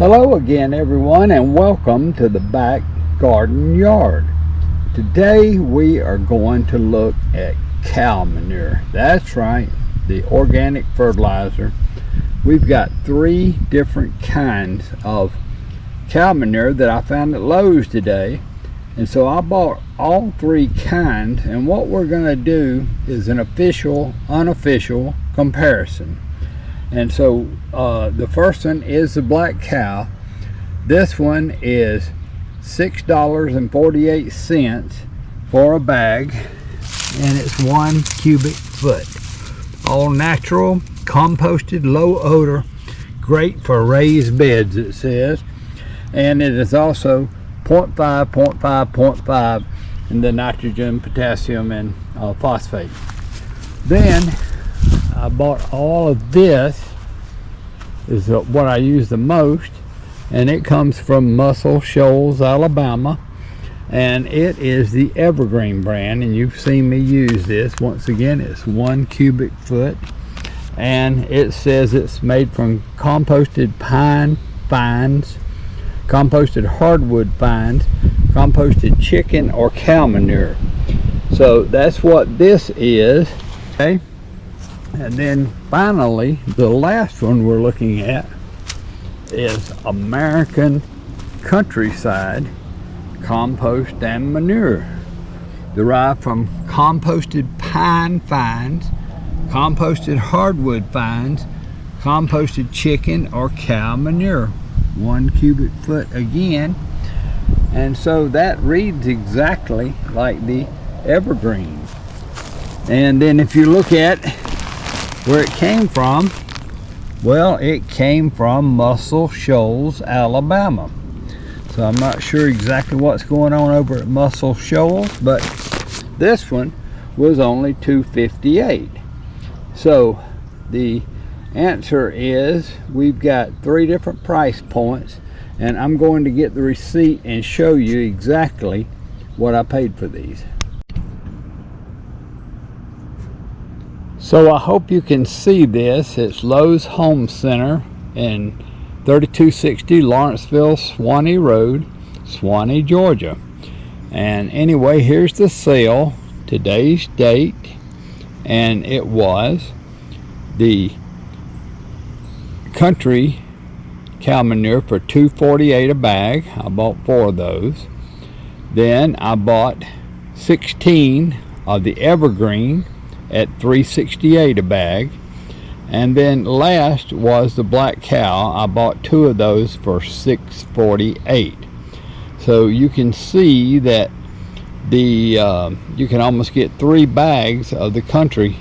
Hello again everyone, and welcome to the back garden yard. Today we are going to look at cow manure. That's right, the organic fertilizer. We've got 3 different kinds of cow manure that I found at Lowe's today, and so I bought all 3 kinds, and what we're going to do is an official unofficial comparison. And so the first one is the Black Kow. This one is $6.48 for a bag, and it's 1 cubic foot. All natural, composted, low odor, great for raised beds, it says. And it is also 0.5, 0.5, 0.5 in the nitrogen, potassium, and phosphate. Then I bought all of this, is what I use the most, and it comes from Muscle Shoals, Alabama, and it is the Evergreen brand, and you've seen me use this. Once again, it's 1 cubic foot, and it says it's made from composted pine fines, composted hardwood fines, composted chicken or cow manure. So that's what this is, okay? And then finally, the last one we're looking at is American Countryside Compost and Manure, derived from composted pine fines, composted hardwood fines, composted chicken or cow manure, 1 cubic foot again. And so that reads exactly like the Evergreen. And then if you look at where it came from, well, it came from Muscle Shoals, Alabama. So I'm not sure exactly what's going on over at Muscle Shoals, but this one was only $2.58. So the answer is we've got 3 different price points, and I'm going to get the receipt and show you exactly what I paid for these. So I hope you can see this. It's Lowe's Home Center in 3260 Lawrenceville Swanee Road, Swanee, Georgia. And anyway, here's the sale, today's date, and it was the country cow manure for $2.48 a bag. I bought 4 of those. Then I bought 16 of the Evergreen at $3.68 a bag, and then last was the Black Kow. I bought 2 of those for $6.48. So you can see that the you can almost get 3 bags of the country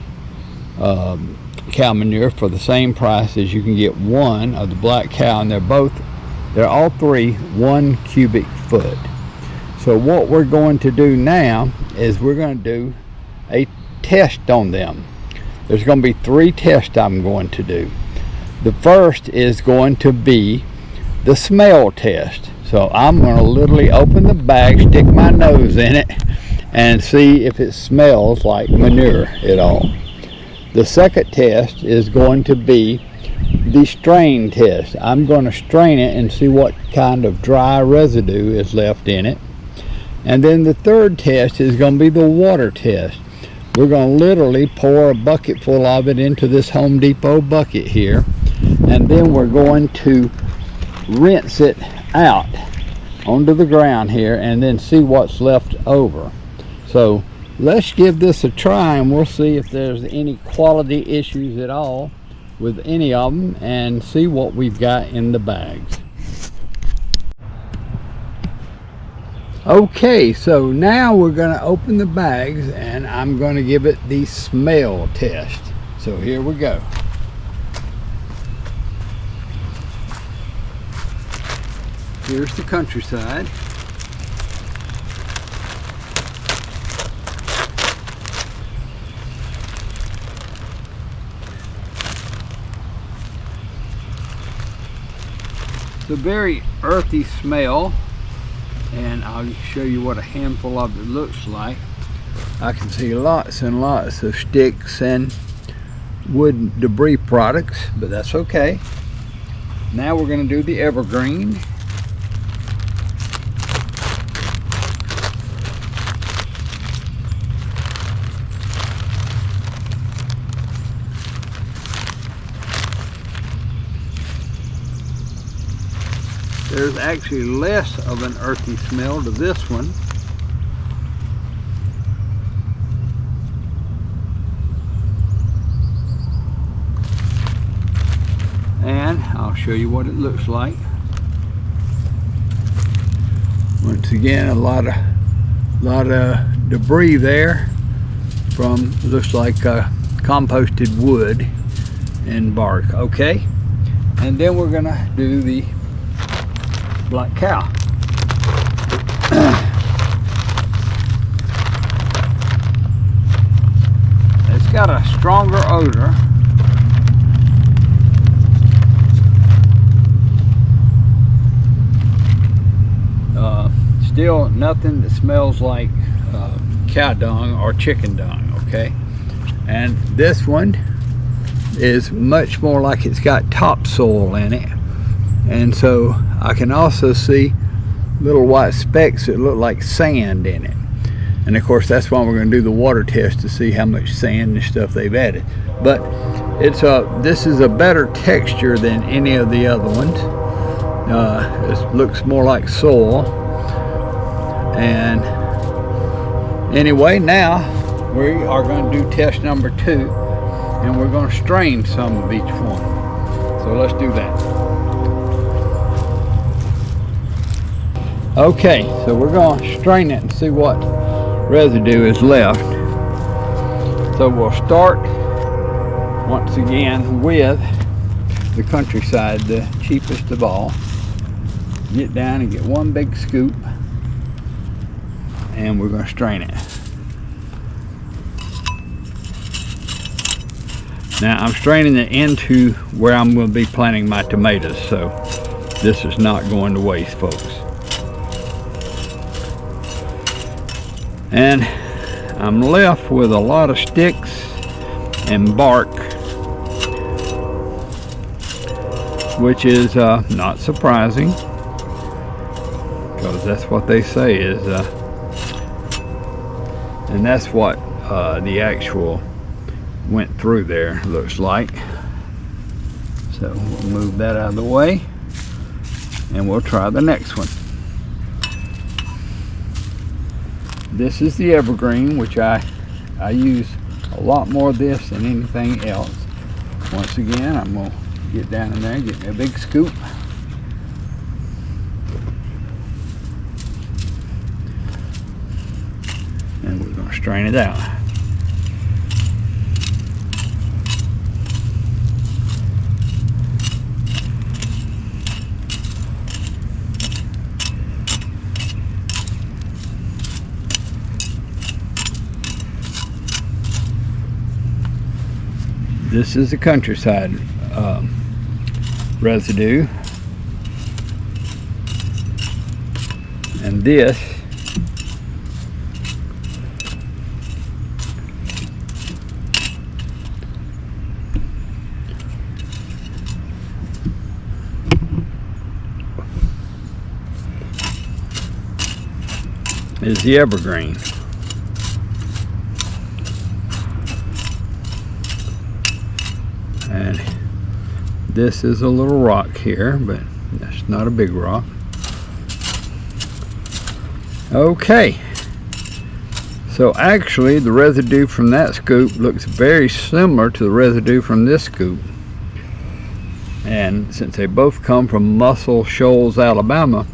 cow manure for the same price as you can get 1 of the Black Kow, and they're all 3 1 cubic foot. So what we're going to do now is we're going to do a test on them. There's going to be 3 tests I'm going to do. The first is going to be the smell test. So I'm going to literally open the bag, stick my nose in it, and see if it smells like manure at all. The second test is going to be the strain test. I'm going to strain it and see what kind of dry residue is left in it. And then the third test is going to be the water test. We're going to literally pour a bucket full of it into this Home Depot bucket here, and then we're going to rinse it out onto the ground here and then see what's left over. So let's give this a try, and we'll see if there's any quality issues at all with any of them, and see what we've got in the bags. Okay, so now we're going to open the bags, and I'm going to give it the smell test. So here we go. Here's the Countryside. It's a very earthy smell, and I'll show you what a handful of it looks like. I can see lots and lots of sticks and wood debris products, but that's okay. Now we're going to do the evergreen. There's actually less of an earthy smell to this one. And I'll show you what it looks like. Once again, a lot of debris there from, looks like composted wood and bark. Okay, and then we're gonna do the Black Kow. It's got a stronger odor. Still nothing that smells like cow dung or chicken dung, okay? And this one is much more like it's got topsoil in it. And so I can also see little white specks that look like sand in it. And of course that's why we're going to do the water test to see how much sand and stuff they've added. But it's this is a better texture than any of the other ones. It looks more like soil. And anyway, now we are going to do test number 2, and we're going to strain some of each one. So let's do that. Okay, so we're going to strain it and see what residue is left. So we'll start once again with the Countryside, the cheapest of all. Get down and get one big scoop, and we're going to strain it. Now I'm straining it into where I'm going to be planting my tomatoes, so this is not going to waste, folks. And I'm left with a lot of sticks and bark, which is not surprising, because that's what they say is and that's what the actual went through there looks like. So we'll move that out of the way, and we'll try the next one. This is the evergreen, which I use a lot more of this than anything else. Once again, I'm going to get down in there and get me a big scoop. And we're going to strain it out. This is the Countryside residue, and this is the evergreen. And this is a little rock here, but that's not a big rock. Okay, so actually the residue from that scoop looks very similar to the residue from this scoop. And since they both come from Muscle Shoals, Alabama,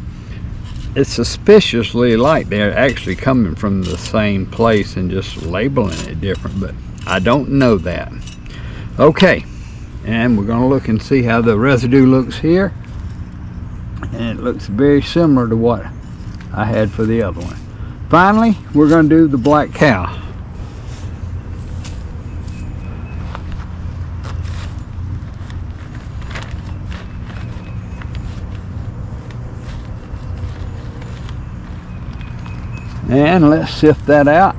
it's suspiciously like they're actually coming from the same place and just labeling it different, but I don't know that. Okay, and we're going to look and see how the residue looks here, and it looks very similar to what I had for the other one. Finally, we're going to do the Black Kow. And let's sift that out.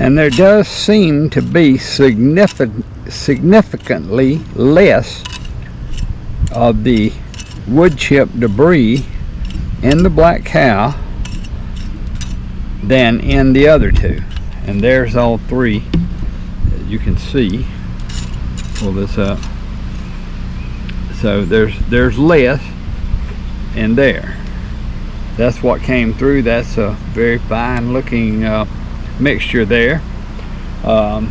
And there does seem to be significantly less of the wood chip debris in the Black Kow than in the other two. And there's all three, as you can see. Pull this up. So there's less in there. That's what came through. That's a very fine looking mixture there. But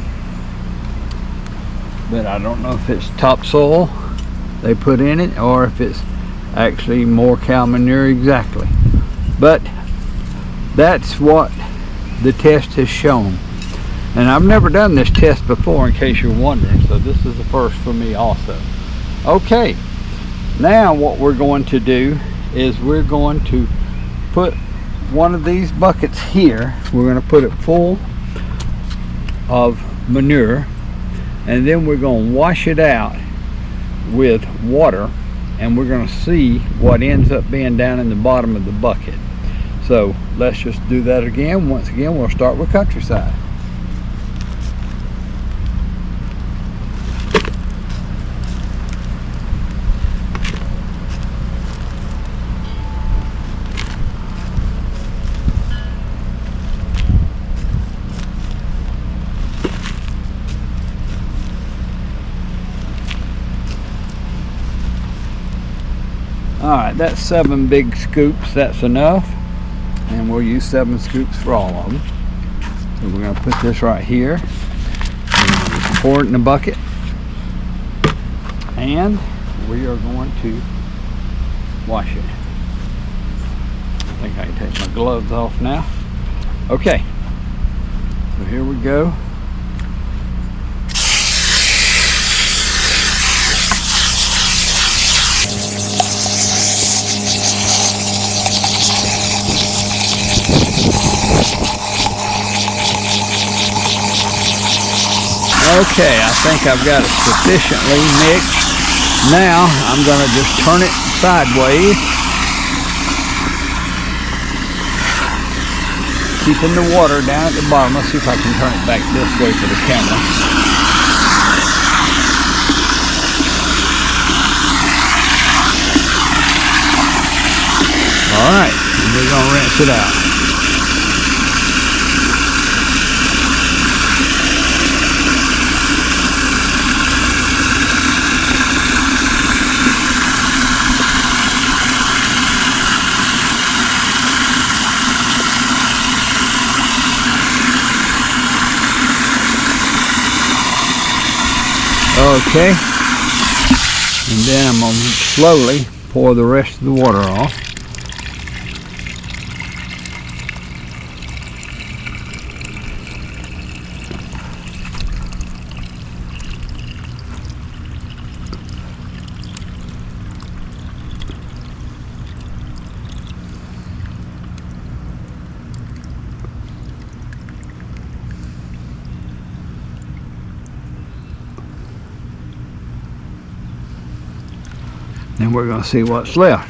I don't know if it's topsoil they put in it or if it's actually more cow manure exactly. But that's what the test has shown. And I've never done this test before, in case you're wondering, so this is the first for me also. Okay, now what we're going to do is we're going to put one of these buckets here. We're going to put it full of manure, and then we're going to wash it out with water, and we're going to see what ends up being down in the bottom of the bucket. So let's just do that again. Once again, we'll start with Countryside. Alright, that's 7 big scoops. That's enough. And we'll use 7 scoops for all of them. So we're going to put this right here. And pour it in the bucket. And we are going to wash it. I think I can take my gloves off now. Okay. So here we go. Okay, I think I've got it sufficiently mixed. Now I'm going to just turn it sideways, keeping the water down at the bottom. Let's see if I can turn it back this way for the camera. Alright, we're going to rinse it out. Okay, and then I'm going to slowly pour the rest of the water off. And we're going to see what's left.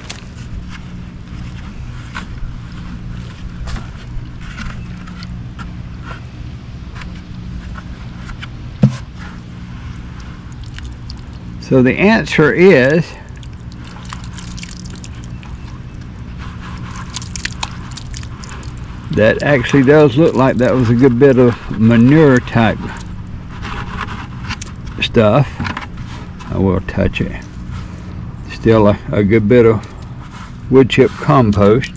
So the answer is that actually does look like that was a good bit of manure type stuff. I will touch it. Still a good bit of wood chip compost,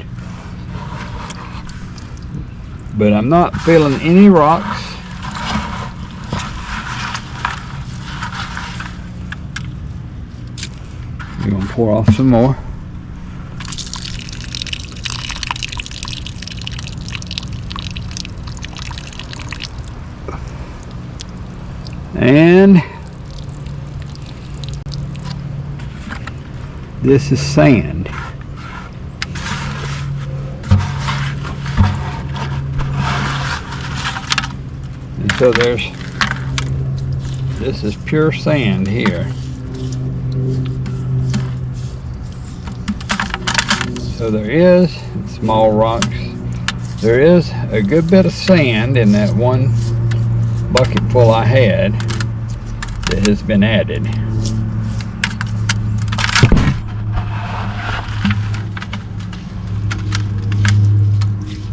but I'm not feeling any rocks. We're going to pour off some more. And this is sand. And so this is pure sand here. So there is small rocks There is a good bit of sand in that one bucket full I had that has been added.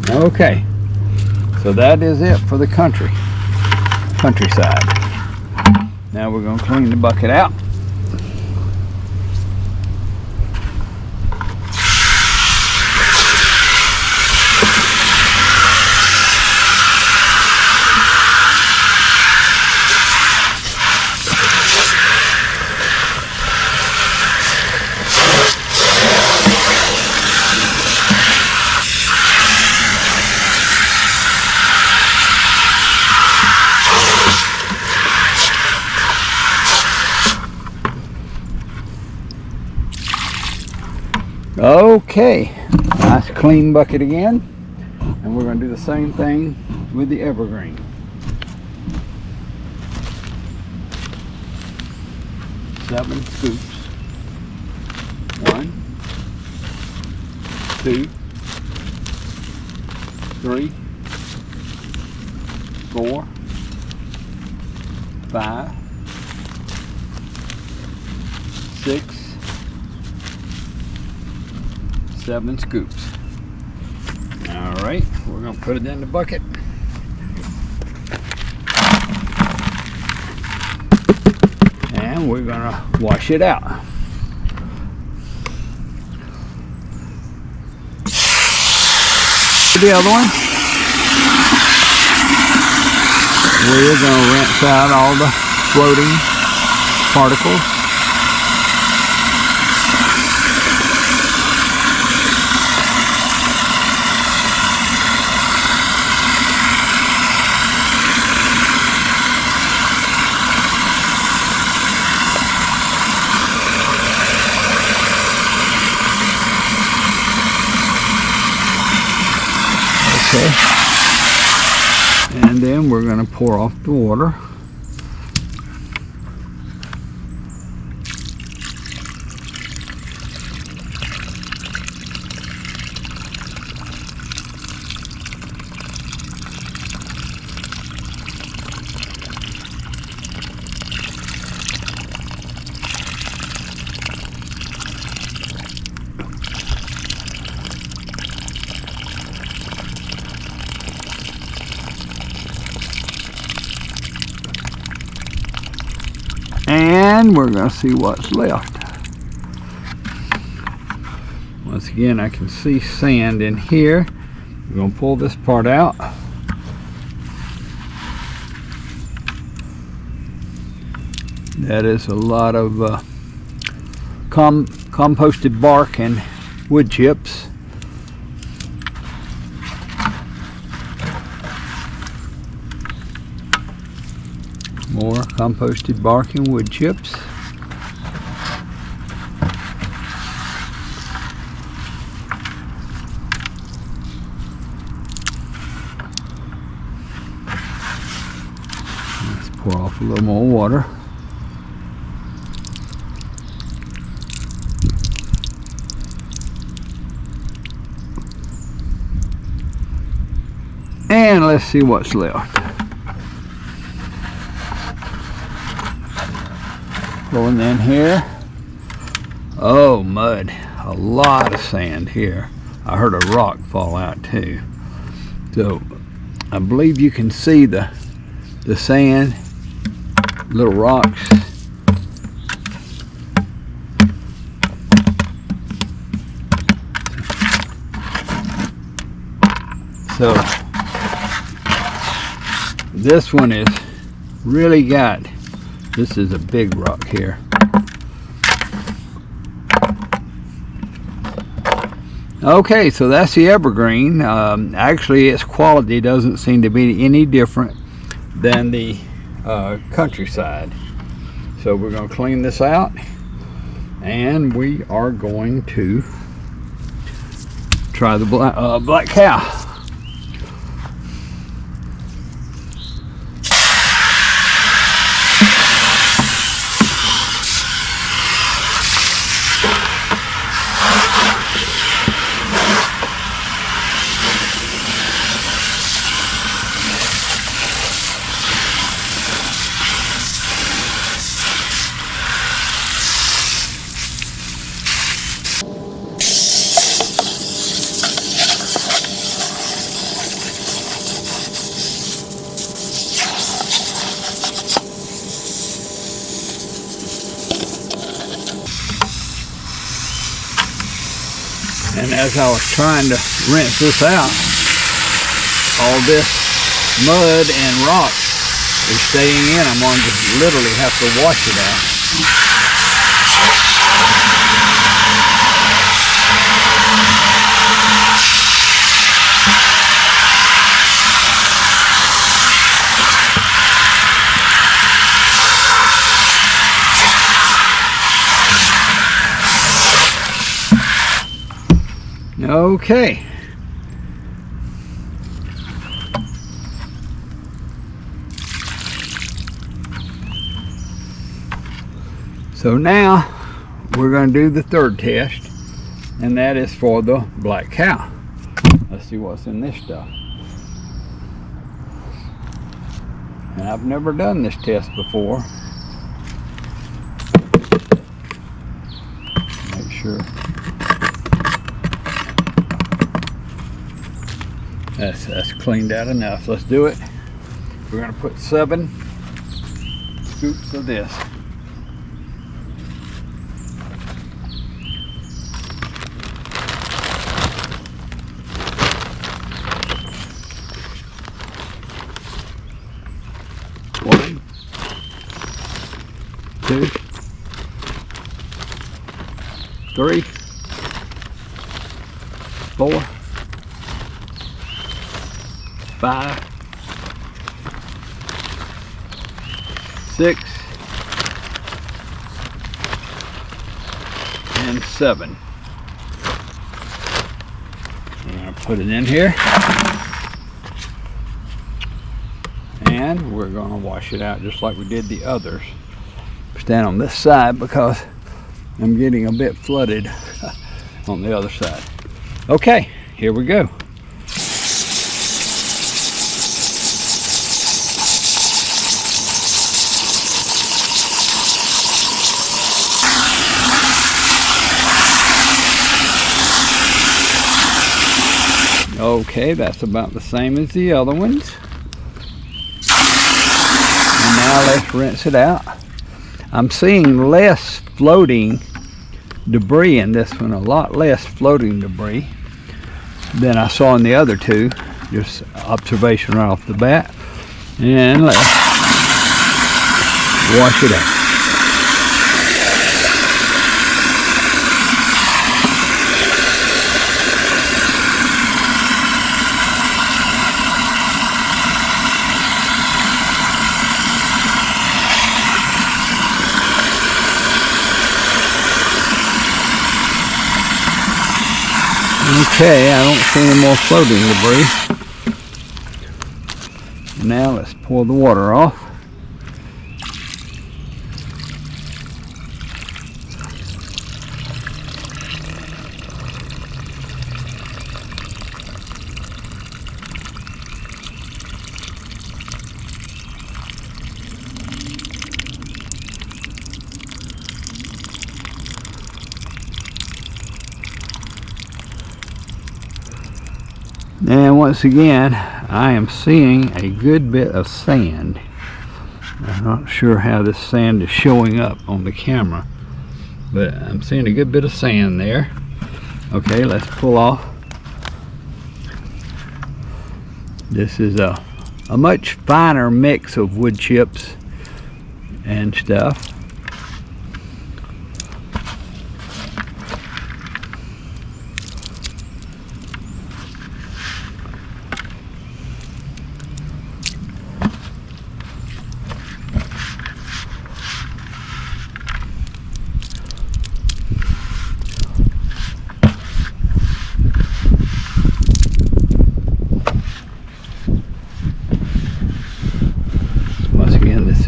Okay, so that is it for the countryside. Now we're going to clean the bucket out. Okay, nice clean bucket again, and we're going to do the same thing with the evergreen. Seven scoops. 1, 2, 3, 4, 5, 6, 7 scoops. All right, we're going to put it in the bucket. And we're going to wash it out. The other one, we're going to rinse out all the floating particles. Okay, and then we're going to pour off the water. And we're going to see what's left. Once again, I can see sand in here. We're going to pull this part out. That is a lot of composted bark and wood chips. More composted bark and wood chips. Let's pour off a little more water. And let's see what's left. Going in here. Oh, mud. A lot of sand here. I heard a rock fall out too. So I believe you can see the sand, little rocks. So this one is really got, this is a big rock here. Okay, so that's the evergreen. Actually, its quality doesn't seem to be any different than the countryside. So we're going to clean this out, and we are going to try the Black Kow. as I was trying to rinse this out, all this mud and rock is staying in. I'm going to literally have to wash it out. Okay. So now we're going to do the third test, and that is for the Black Kow. Let's see what's in this stuff. And I've never done this test before. Make sure. That's cleaned out enough. Let's do it. We're going to put 7 scoops of this. One, 2, 3, 4, 5, 6, and 7. I'm going to put it in here, and we're going to wash it out just like we did the others. Stand on this side because I'm getting a bit flooded on the other side. Okay, here we go. Okay, that's about the same as the other ones. And now let's rinse it out. I'm seeing less floating debris in this one, a lot less floating debris than I saw in the other two. Just observation right off the bat. And let's wash it out. Okay, I don't see any more floating debris. Now let's pour the water off. And once again, I am seeing a good bit of sand. I'm not sure how this sand is showing up on the camera, but I'm seeing a good bit of sand there. Okay, let's pull off. This is a much finer mix of wood chips and stuff.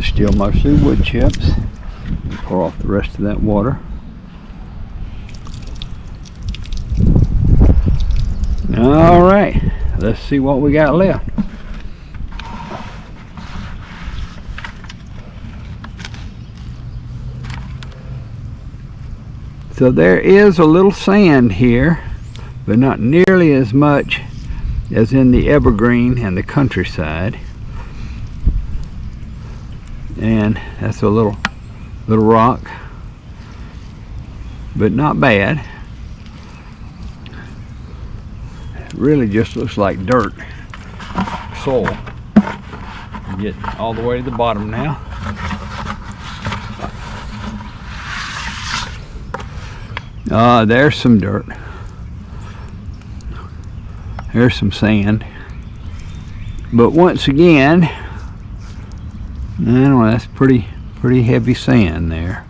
Still mostly wood chips. Pour off the rest of that water. All right, let's see what we got left. So there is a little sand here, but not nearly as much as in the evergreen and the countryside. And that's a little rock, but not bad. really just looks like dirt, soil. Get all the way to the bottom now. There's some dirt. There's some sand. But once again, I don't know, that's pretty heavy sand there.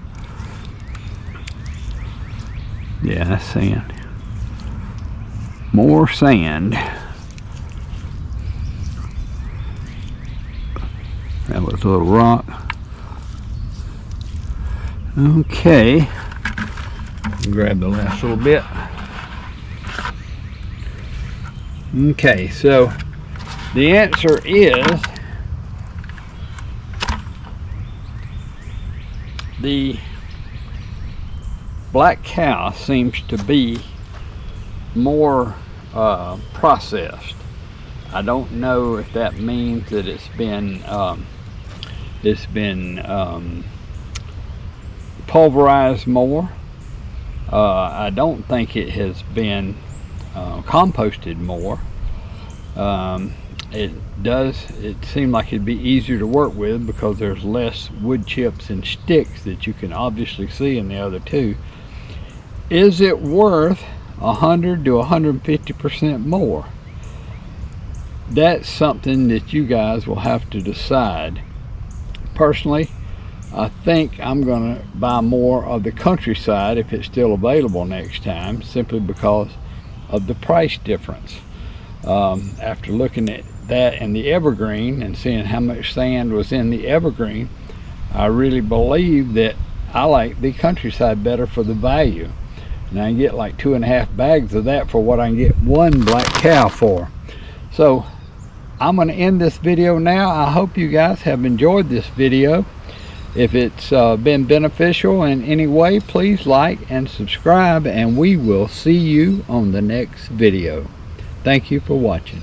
Yeah, that's sand. More sand. That was a little rock. Okay. Grab the last little bit. Okay, so the answer is the Black Kow seems to be more processed. I don't know if that means that it's been pulverized more. I don't think it has been composted more. It seems like it'd be easier to work with because there's less wood chips and sticks that you can obviously see in the other two. Is it worth 100 to 150% more? That's something that you guys will have to decide. Personally, I think I'm going to buy more of the Countryside if it's still available next time, simply because of the price difference. After looking at that and the Evergreen and seeing how much sand was in the Evergreen, I really believe that I like the Countryside better for the value. And I can get like 2.5 bags of that for what I can get one Black Kow for. So I'm going to end this video now. I hope you guys have enjoyed this video. If it's been beneficial in any way, please like and subscribe, and we will see you on the next video. Thank you for watching.